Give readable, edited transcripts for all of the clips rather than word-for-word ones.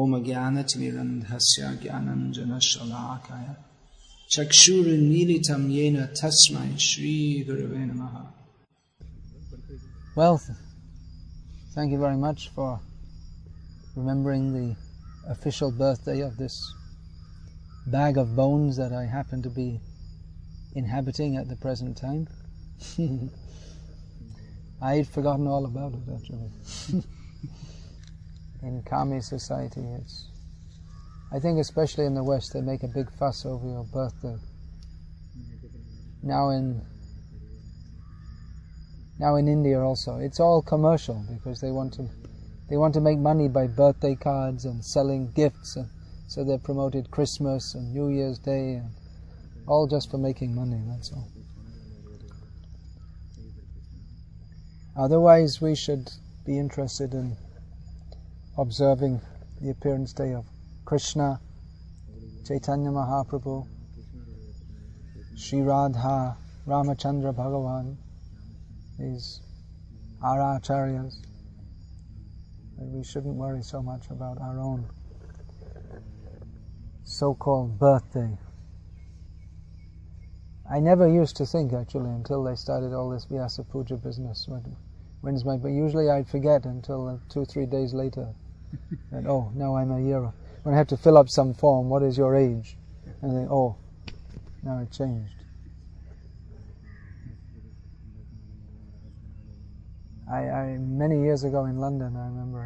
Om Jnana-timirandhasya Jnananjana-shalakaya Chakshurunmilitam Yena Tasmai Shri Gurave Namaha. Well, thank you very much for remembering the official birthday of this bag of bones that I happen to be inhabiting at the present time. I'd forgotten all about it, actually. In Kami society, I think especially in the West, they make a big fuss over your birthday. Now in India also, it's all commercial because they want to make money by birthday cards and selling gifts, and so they promoted Christmas and New Year's Day, and all just for making money, that's all. Otherwise, we should be interested in observing the appearance day of Krishna, Chaitanya Mahaprabhu, Sri Radha, Ramachandra Bhagavan, these Aracharyas. And we shouldn't worry so much about our own so-called birthday. I never used to think, actually, until they started all this Vyasa Puja business. When's my? But usually I'd forget until 2-3 days later. And oh, now I'm a year. When I have to fill up some form, what is your age? And then, oh, now it changed. I many years ago in London, I remember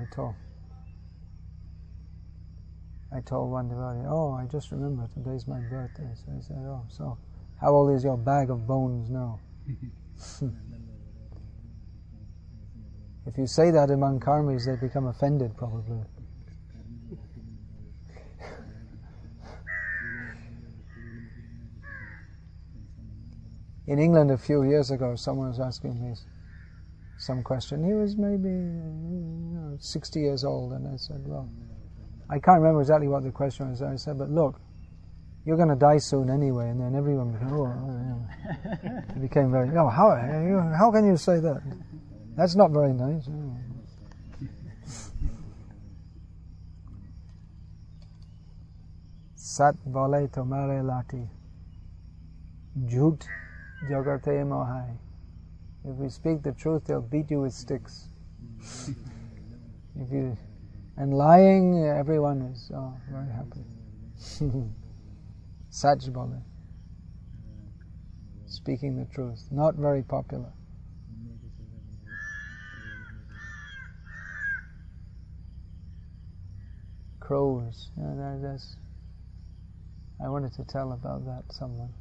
I told one devotee, oh, I just remember today's my birthday. So I said, oh, so how old is your bag of bones now? If you say that among karmis, they become offended, probably. In England a few years ago, someone was asking me some question. He was maybe 60 years old, and I said, well, I can't remember exactly what the question was. I said, but look, you're going to die soon anyway. And then everyone became, it became very, oh, how can you say that? That's not very nice. Sat bole tomare lati, jhoot jagate mohai. If we speak the truth, they'll beat you with sticks. And lying, everyone is very happy. Sach bole. Speaking the truth, not very popular. Crows. I wanted to tell about that someone.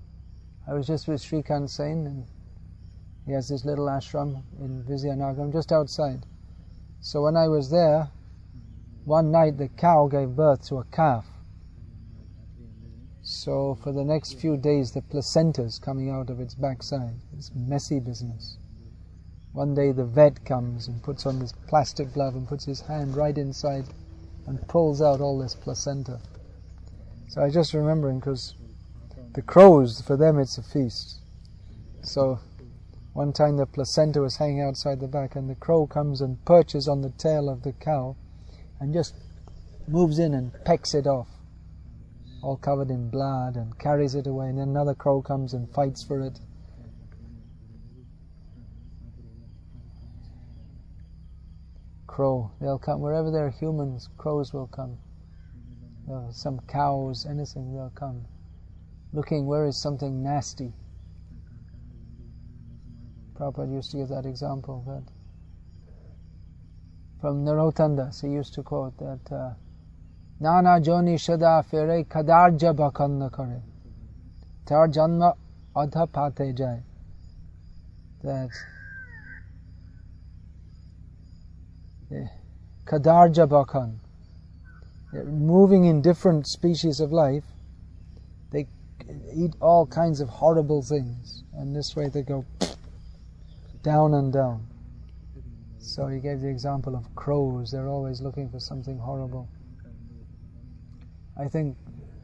I was just with Srikant Sen, and he has this little ashram in Vizianagaram, just outside. So when I was there, one night the cow gave birth to a calf. So for the next few days the placenta's coming out of its backside. It's messy business. One day the vet comes and puts on this plastic glove and puts his hand right inside and pulls out all this placenta. So I just remembering, because the crows, for them it's a feast. So one time the placenta was hanging outside the back, and the crow comes and perches on the tail of the cow and just moves in and pecks it off, all covered in blood, and carries it away. And then another crow comes and fights for it. Crow, they'll come wherever there are humans. Crows will come. Some cows, anything, they'll come, looking where is something nasty. Prabhupada used to give that example, that from Narottandas, he used to quote that Nana joni shada fere kadarja bakanna kare tar janma adha pate jai. That kadarja bakan, moving in different species of life, they eat all kinds of horrible things, and this way they go down and down. So he gave the example of crows. They're always looking for something horrible. I think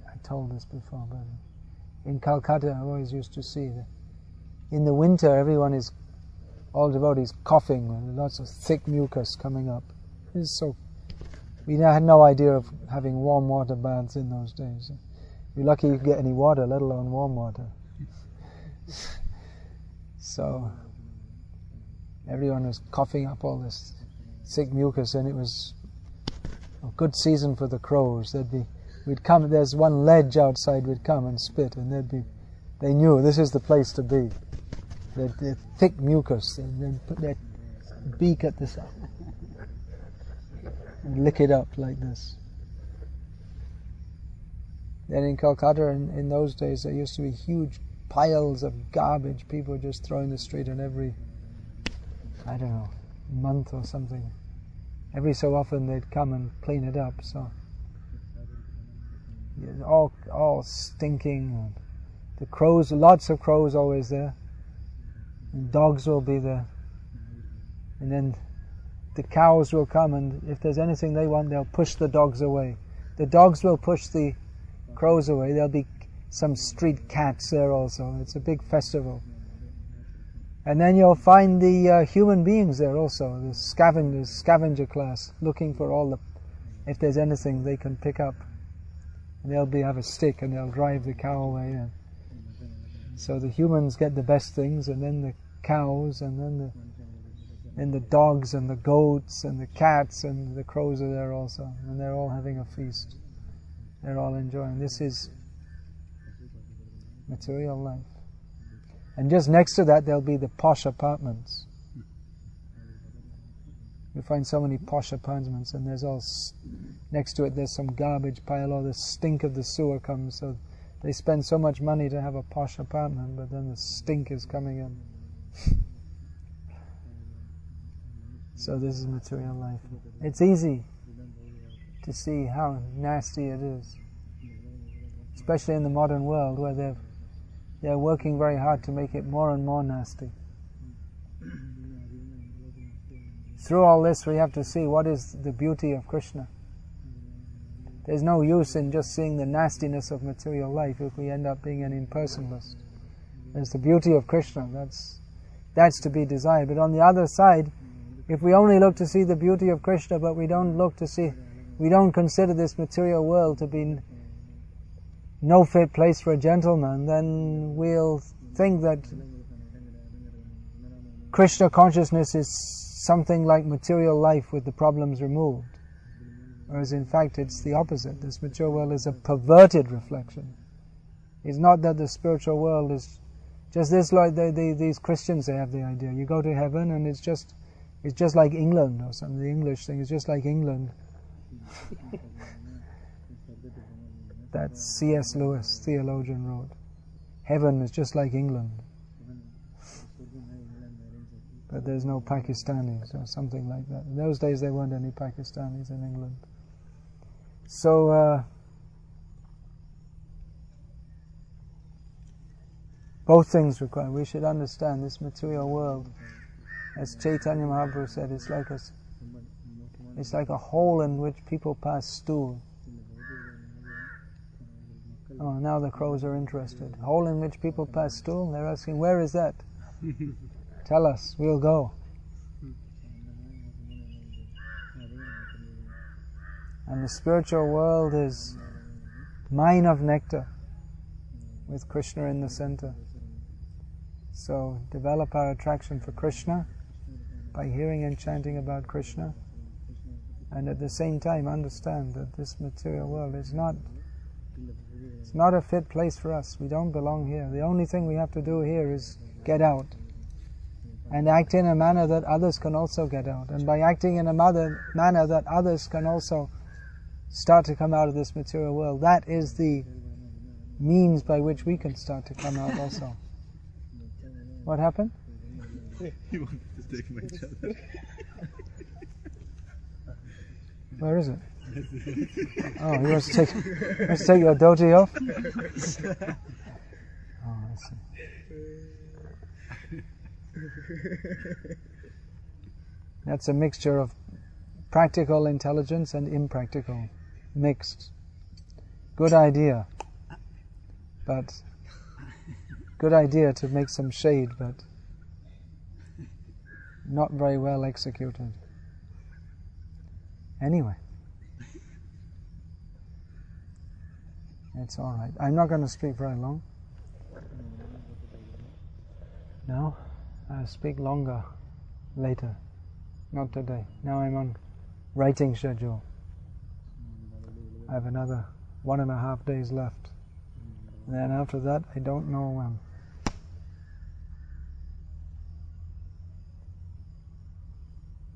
I told this before, but in Calcutta I always used to see that in the winter all devotees coughing and lots of thick mucus coming up. It's so We had no idea of having warm water baths in those days. You're lucky you get any water, let alone warm water. So everyone was coughing up all this thick mucus, and it was a good season for the crows. We'd come. There's one ledge outside. We'd come and spit, and they knew this is the place to be. The thick mucus, and then put their beak at this and lick it up like this. Then in Calcutta, in those days, there used to be huge piles of garbage people were just throwing in the street, and every, I don't know, month or something, every so often they'd come and clean it up. So yeah, all stinking. And the crows, lots of crows always there, and dogs will be there, and then the cows will come, and if there's anything they want, they'll push the dogs away. The dogs will push the crows away. There'll be some street cats there also. It's a big festival. And then you'll find the human beings there also, the scavenger class, looking for if there's anything they can pick up. And they'll have a stick and they'll drive the cow away. And so the humans get the best things, and then the cows, and then the dogs and the goats and the cats, and the crows are there also. And they're all having a feast. They're all enjoying. This is material life. And just next to that there'll be the posh apartments. You find so many posh apartments, and there's all next to it there's some garbage pile, or the stink of the sewer comes, so they spend so much money to have a posh apartment, but then the stink is coming in. So this is material life. It's easy to see how nasty it is, especially in the modern world, where they're working very hard to make it more and more nasty. Through all this, we have to see what is the beauty of Krishna. There's no use in just seeing the nastiness of material life if we end up being an impersonalist. There's the beauty of Krishna, that's to be desired. But on the other side, if we only look to see the beauty of Krishna, but we don't consider this material world to be no fit place for a gentleman, then we'll think that Krishna consciousness is something like material life with the problems removed. Whereas in fact it's the opposite. This material world is a perverted reflection. It's not that the spiritual world is just this, like these Christians, they have the idea. You go to heaven and it's just like England or something. The English thing is just like England. That's C.S. Lewis, theologian, wrote. Heaven is just like England. But there's no Pakistanis or something like that. In those days there weren't any Pakistanis in England. So both things require. We should understand this material world. As Chaitanya Mahaprabhu said, it's like a hole in which people pass stool. Oh, now the crows are interested. Hole in which people pass stool? They're asking, where is that? Tell us, we'll go. And the spiritual world is mine of nectar, with Krishna in the center. So develop our attraction for Krishna by hearing and chanting about Krishna, and at the same time understand that this material world is not a fit place for us. We don't belong here. The only thing we have to do here is get out and act in a manner that others can also get out. And by acting in a manner that others can also start to come out of this material world, that is the means by which we can start to come out also. What happened? You wanted to take my challenge. Where is it? Oh, he wants to take your dhoti off? Oh, I see. That's a mixture of practical intelligence and impractical, mixed. Good idea, but good idea to make some shade, but not very well executed. Anyway, It's all right. I'm not going to speak very long. No, I'll speak longer later. Not today. Now I'm on writing schedule. I have another 1.5 days left. And then after that, I don't know when.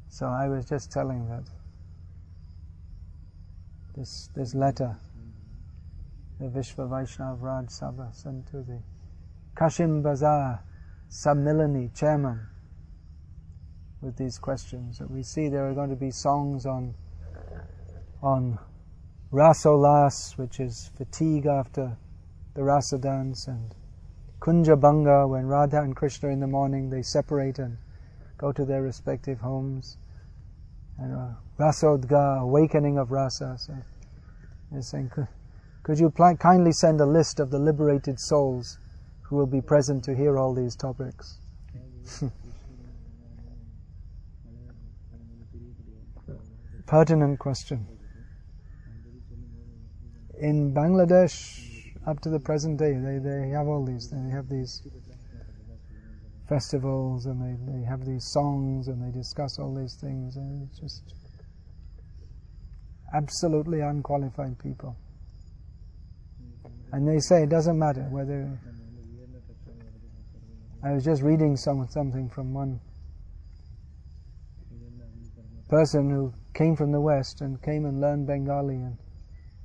So I was just telling that this letter, the Vishwa Vaishnav Raj Sabha sent to the Kashim Bazar Sammilani chairman with these questions, that we see there are going to be songs on Rasolas, which is fatigue after the rasa dance, and Kunja Banga, when Radha and Krishna in the morning they separate and go to their respective homes, and Rasodga, awakening of rasa. So they're saying, could you kindly send a list of the liberated souls who will be present to hear all these topics? Pertinent question. In Bangladesh, up to the present day, they have all these. They have these festivals, and they have these songs, and they discuss all these things, and it's just absolutely unqualified people. And they say it doesn't matter whether... I was just reading something from one person who came from the West and came and learned Bengali and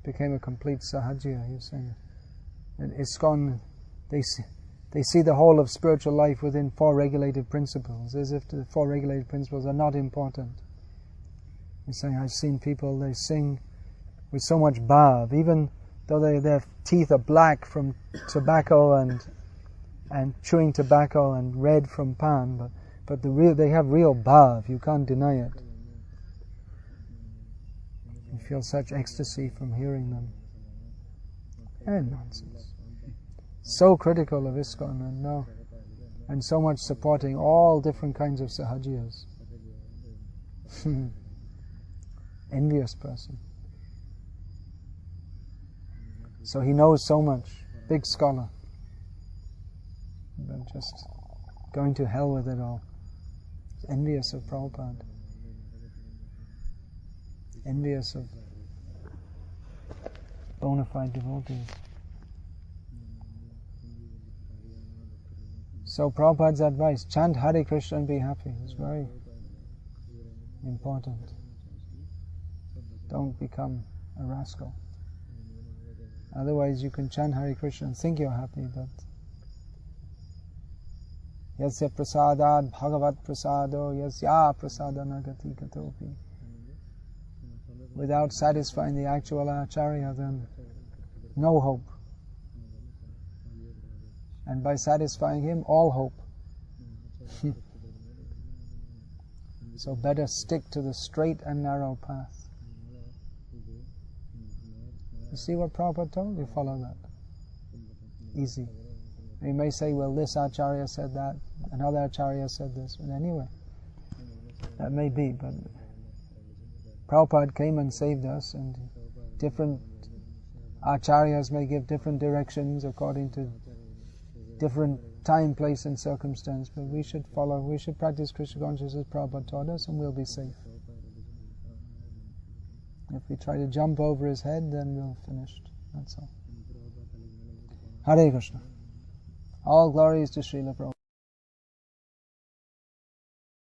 became a complete sahajiya. He was saying that ISKCON, they see the whole of spiritual life within 4 regulated principles, as if the 4 regulated principles are not important. He's saying, I've seen people, they sing with so much bhav, even though their teeth are black from tobacco and chewing tobacco and red from pan, but they have real bhav, you can't deny it. You feel such ecstasy from hearing them. And nonsense. So critical of ISKCON and so much supporting all different kinds of sahajiyas. Envious person. So he knows so much, big scholar, but just going to hell with it all. Envious of Prabhupada. Envious of bona fide devotees. So Prabhupada's advice, chant Hare Krishna and be happy, is very important. Don't become a rascal. Otherwise you can chant Hare Krishna and think you're happy, but yasya prasadad bhagavat prasado yasya prasadana gati katopi. Without satisfying the actual acharya, then no hope. And by satisfying him, all hope. So better stick to the straight and narrow path. You see what Prabhupada told? You follow that. Easy. You may say, well, this acharya said that, another acharya said this, but anyway, that may be, but Prabhupada came and saved us, and different acharyas may give different directions according to different time, place and circumstance, but we should practice Krishna consciousness as Prabhupada taught us, and we'll be safe. If we try to jump over his head, then we're finished. That's all. Hare Krishna. All glories to Srila Prabhupada.